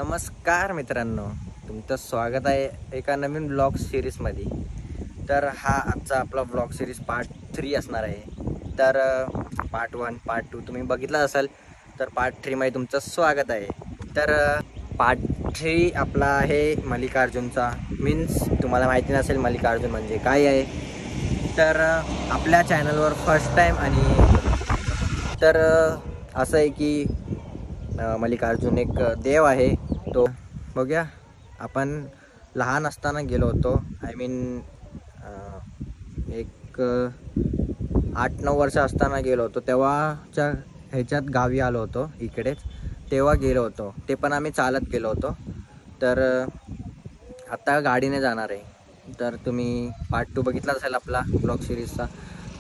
नमस्कार मित्रांनो, तुमचं स्वागत आहे एका नवीन ब्लॉग सिरीजमध्ये। तर हा आजचा आपला ब्लॉग सिरीज पार्ट 3 असणार आहे। तर पार्ट 1 पार्ट 2 तुम्ही बघितला असाल, तर पार्ट 3 मध्ये तुमचं स्वागत आहे। तर पार्ट 3 आपला आहे मल्लिकार्जुनचा। मीन्स तुम्हाला माहिती नसेल मल्लिकार्जुन म्हणजे काय आहे, तर आपल्या चॅनलवर फर्स्ट टाइम। आणि तर असं आहे की मल्लिकार्जुन एक देव आहे। तो बघूया, आपण लहान असताना गेलो होतो। आय मीन एक 8-9 वर्ष असताना गेलो होतो, तेव्हाच्या ह्याच्यात गावी आलो होतो इकडेच, तेव्हा गेलो होतो। ते पण आम्ही चालत गेलो होतो। तर आता गाडीने जाणार आहे। तर तुम्ही पार्ट 2 बघितला असेल आपला ब्लॉग सिरीजचा,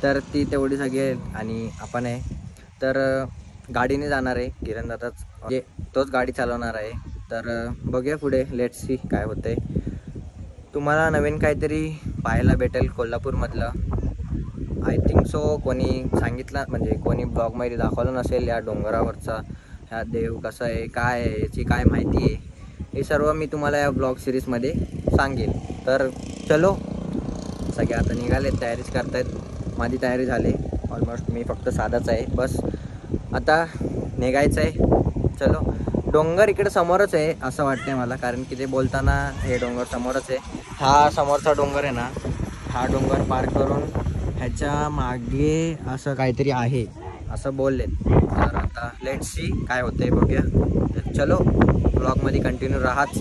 तर ती तेवढी सगळे आणि आपण आहे तर गाडीने जाणार आहे। किरण दादाच म्हणजे तोच गाडी चालवणार आहे। तर बघूया पुढे, लेट्स सी काय होतंय। तुम्हाला नवीन काहीतरी पाहायला भेटेल कोल्हापूरमधलं। आय थिंक सो कोणी सांगितलं म्हणजे कोणी ब्लॉगमध्ये दाखवलं नसेल या डोंगरावरचा ह्या देव कसा आहे, काय आहे, याची काय माहिती आहे, हे सर्व मी तुम्हाला या ब्लॉग सिरीजमध्ये सांगेल। तर चलो, सगळे आता निघाले, तयारीच करतायत। माझी तयारी झाली ऑलमोस्ट, मी फक्त साधाच आहे बस। आता निघायचं आहे, चलो। डोंगर इकडे समोरच आहे असं वाटतंय मला, कारण की ते बोलताना हे डोंगर समोरच आहे। हा समोरचा डोंगर आहे ना, हा डोंगर पार करून ह्याच्या मागे असं काहीतरी आहे असं बोलले। तर आता लेट्स सी काय होतंय, बघूया। तर चलो, ब्लॉगमध्ये कंटिन्यू राहाच।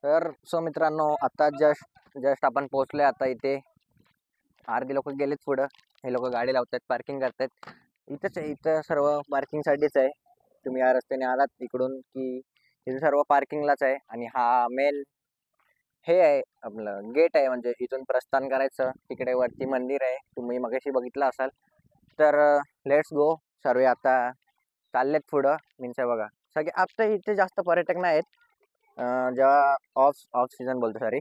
तर सो मित्रांनो, आता जस्ट आपण पोहोचलोय आता इथे। अर्धी लोक गेलेत पुढं, हे लोक गाडी लावतात, पार्किंग करतात। इथंच आहे, इथं सर्व पार्किंगसाठीच आहे। तुम्ही या रस्त्याने आलात इकडून की इथे सर्व पार्किंगलाच आहे। आणि हा मेन हे आहे आपलं गेट आहे, म्हणजे इथून प्रस्थान करायचं। तिकडे वरती मंदिर आहे, तुम्ही मगाशी बघितलं असाल। तर लेट्स गो, सर्व आता चाललेत पुढं। मीन्स आहे बघा, सगळे आता इथे जास्त पर्यटक नाही आहेत। जेव्हा ऑफ सीझन बोलतो, सॉरी,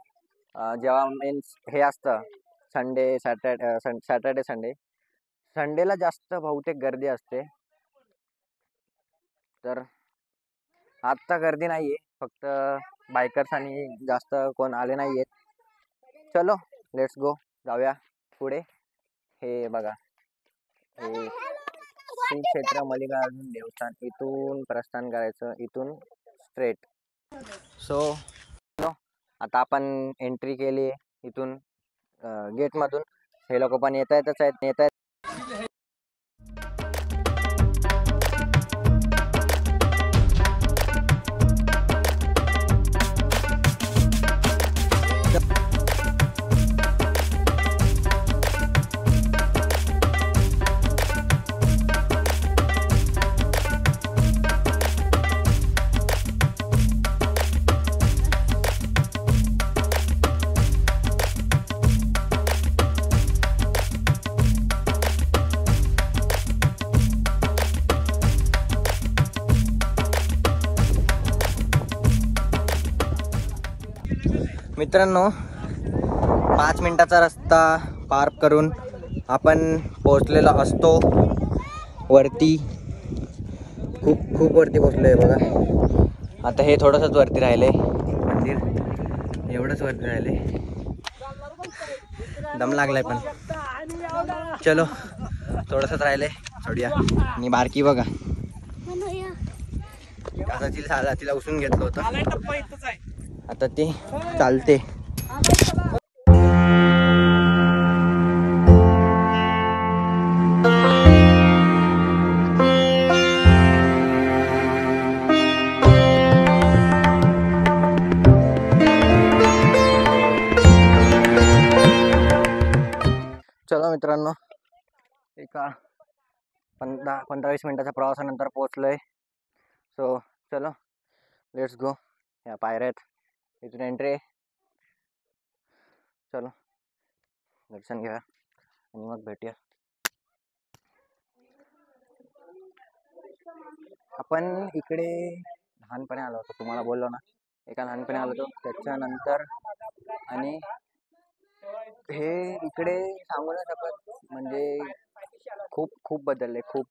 जेव्हा मीन्स हे असतं सॅटर्डे संडेला जास्त बहुतेक गर्दी असते। तर आत्ता गर्दी नाही आहे, फक्त बायकर्स आणि जास्त कोण आले नाही आहेत। चलो लेट्स गो, जाऊया पुढे। हे बघा, हे श्री क्षेत्र मल्लिकार्जुन देवस्थान, इथून प्रस्थान करायचं, इथून स्ट्रेट। सो आता आपण एंट्री केली इथून गेटमधून। हे लोक पण येत आहेत। मित्रांनो, 5 मिनिटाचा रस्ता पार करून आपण पोहोचलेलो असतो वरती। खूप वरती पोहोचलो आहे बघा। आता हे थोडंसंच वरती राहिले मंदिर, एवढंच वरती राहिले। दम लागलाय पण चलो, थोडंसंच राहिले, सोडूया। आणि बारकी बघा आता तिला उचलून घेतलं होतं, आता ती चालते। एका 15-20 मिनिटाच्या प्रवासानंतर पोहोचलोय. सो चलो लेट्स गो. या पायऱ्या आहेत, इथून एंट्री आहे. चलो दर्शन घ्या आणि मग भेटूया. आपण इकडे लहानपणी आलो होतो, तुम्हाला बोललो ना, एका लहानपणी आलो होतो. त्याच्यानंतर आणि हे इकडे सांगू नाही शकत, म्हणजे खूप खूप बदलले, खूप.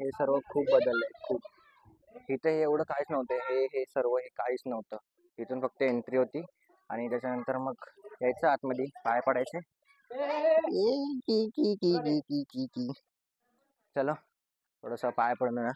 हे सर्व खूप बदलले, खूप. इथे एवढं काहीच नव्हतं, हे सर्व हे काहीच नव्हतं. इथून फक्त एंट्री होती आणि त्याच्यानंतर मग यायचं आतमध्ये, पाय पडायचे. चलो थोडंसं पाय पडून ना.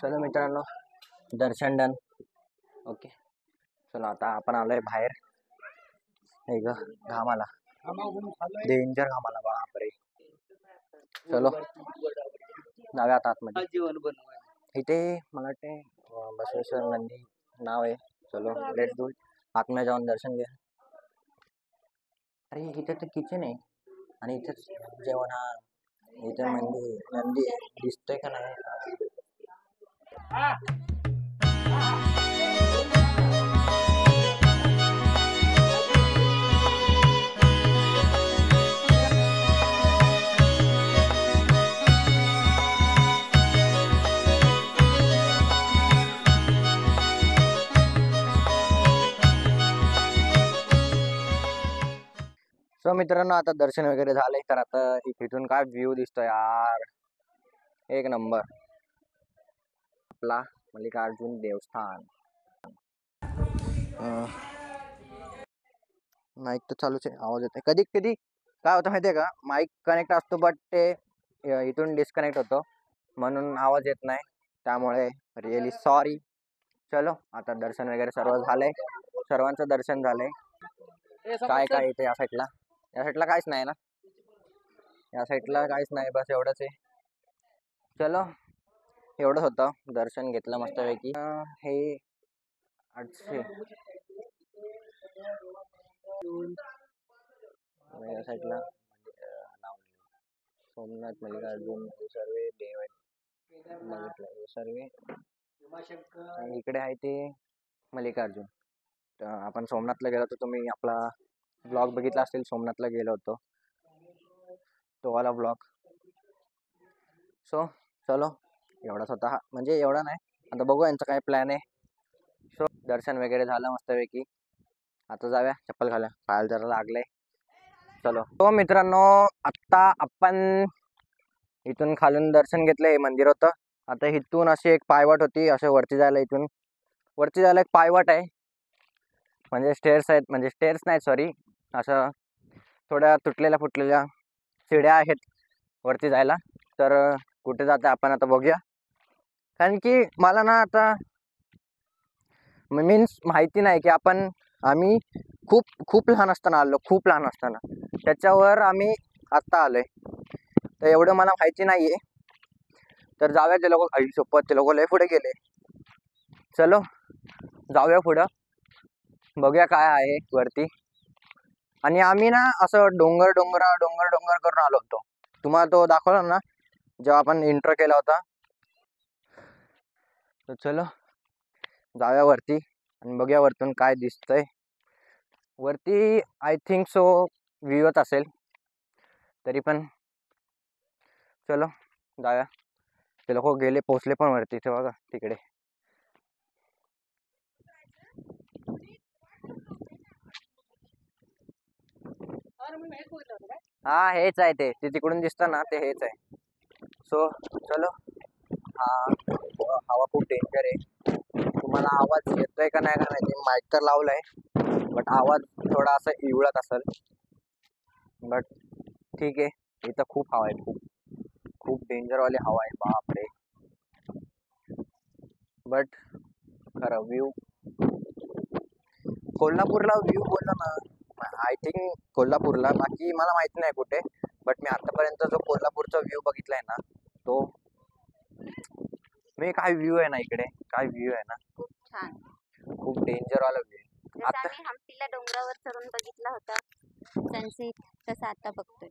चलो मित्रांनो, दर्शन डन. ओके चलो आता आपण आलोय बाहेर. हे ग घामाला, डेंजर घामाला बापरे. चलो जाऊया आता आतमध्ये. इथे मला वाटते बसवेश्वर नंदी नाव आहे. चलो लेट्स डू. आतमध्ये जाऊन दर्शन घ्या. अरे इथे तर किचन आहे आणि इथेच जेवण. हा इथे नंदी दिसतंय का नाही? सो मित्रांनो, आता दर्शन वगैरे झालंय. तर आता इथून काय व्ह्यू दिसतोय यार, एक नंबर. आपला मल्लिकार्जुन देवस्थान. माईक तर चालूच आहे, आवाज येतोय. कधी कधी काय होतं माहितीये का, माईक कनेक्ट असतो बट ते इथून डिस्कनेक्ट होतो, म्हणून आवाज येत नाही. त्यामुळे रिअली सॉरी. चलो आता दर्शन वगैरे सर्व झालंय, सर्वांचं दर्शन झालंय. काय काय इथे या साईडला काहीच नाही ना, या साईडला काहीच नाही, बस एवढंच आहे. चलो एवढंच होतं. दर्शन घेतलं मस्तपैकी. हे 800 या साईडला सोमनाथ मल्लिकार्जुन सर्वे देव आहेत, सर्वे. इकडे आहे ते मल्लिकार्जुन. आपण सोमनाथला गेलो होतो, तुम्ही आपला ब्लॉग बघितला असेल, सोमनाथला गेलो होतो तो वाला ब्लॉग. सो चलो एवढाच होता, म्हणजे एवढा नाही. आता बघू यांचा काय प्लॅन आहे. सो दर्शन वगैरे झालं मस्तपैकी. आता जाऊया, चप्पल घालूया, पायाला जरा लागलंय. चलो. तो मित्रांनो, आत्ता आपण इथून खालून दर्शन घेतलंय, मंदिर होतं. आता इथून अशी एक पायवाट होती, असं वरती जायला. इथून वरती जायला एक पायवाट आहे, म्हणजे स्टेअर्स आहेत, म्हणजे स्टेअर्स नाही सॉरी, असं थोड्या तुटलेल्या फुटलेल्या शिड्या आहेत वरती जायला. तर कुठे जाते आपण आता बघूया. कारण की मला ना आता मीन्स माहिती नाही की आम्ही खूप लहान असताना आलो, खूप लहान असताना. त्याच्यावर आम्ही आत्ता आलोय, तर एवढं मला माहिती नाहीये. तर जाऊया. ते लोक सोबत, ते लोक लय पुढे गेले. चलो जाऊया पुढं, बघूया काय आहे वरती. आणि आम्ही ना असं डोंगर करून आलो होतो. तुम्हाला तो दाखवला ना जेव्हा आपण इंट्रो केला होता. तर चलो जाऊया वरती आणि बघूया वरतून काय दिसतंय. वरती आय थिंक सो व्ह्यूच असेल, तरी पण चलो जाऊया. ते लोक गेले, पोचले पण वरती. ते बघा तिकडे. हा हेच आहे, ते तिकडून दिसतं ना, ते हेच आहे. सो चलो. हा हवा खूप डेंजर आहे. तुम्हाला आवाज येतोय का नाही का माहिती, माईक तर लावलाय बट आवाज थोडा असा इवळत असेल. बट ठीक आहे, इथं खूप हवा आहे, खूप खूप डेंजरवाली हवा आहे, बापरे. बट खरं व्ह्यू कोल्हापूरला व्ह्यू बोलला ना, आय थिंक कोल्हापूरला, बाकी मला माहिती नाही कुठे. बट मी आतापर्यंत जो कोल्हापूरचा व्ह्यू बघितलाय ना, तो मी काय व्ह्यू आहे ना इकडे, काय व्ह्यू आहे ना, खूप छान. खूप डेंजर वाला व्ह्यू. जसं आता आम्ही हम्पीला डोंगरावर चढून बघितला होता सनसेट, तसं आता बघतोय.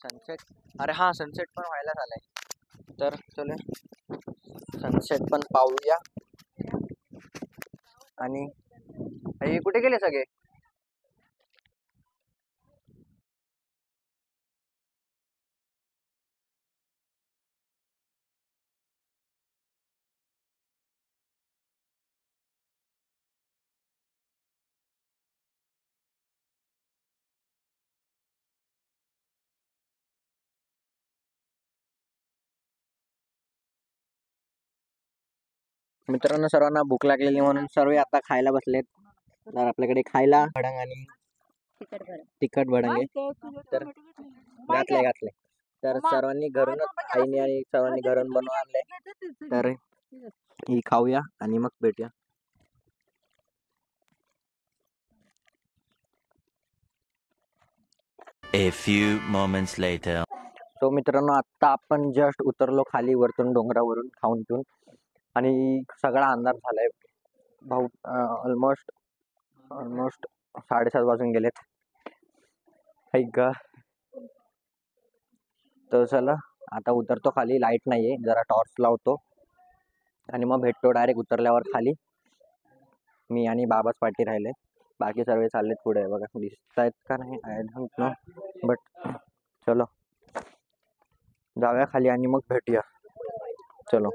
सनसेट, अरे हा सनसेट पण व्हायला झालाय. तर चलो सनसेट पण पाहूया. आणि हे कुठे गेले सगळे? मित्रांनो, सर्वांना भूक लागलेली म्हणून सर्व आता खायला बसलेत. तर आपल्याकडे खायला भडंग आणि तिखट भडंग आहे. तर घातले. तर सर्वांनी घरूनच, आईने आणि सर्वांनी घरून बनवून आणले. तर ही खाऊया आणि मग भेटूया. A few moments later. So मित्रांनो, आता आपण जस्ट उतरलो खाली वरतून डोंगरावरून खाऊन पिऊन, आणि सगळा अंधार झालाय भाऊ. ऑलमोस्ट 7:30 वाजून गेलेत. ऐक, तर चला आता उतरतो खाली. लाईट नाहीये, जरा टॉर्च लावतो आणि मग भेटतो डायरेक्ट उतरल्यावर खाली. मी आणि बाबाच पाठी राहिले, बाकी सर्व चाललेत पुढे. बघा दिसत आहेत का नाही, आय डोंट नो. बट चलो जाऊया खाली आणि मग भेटूया. चलो.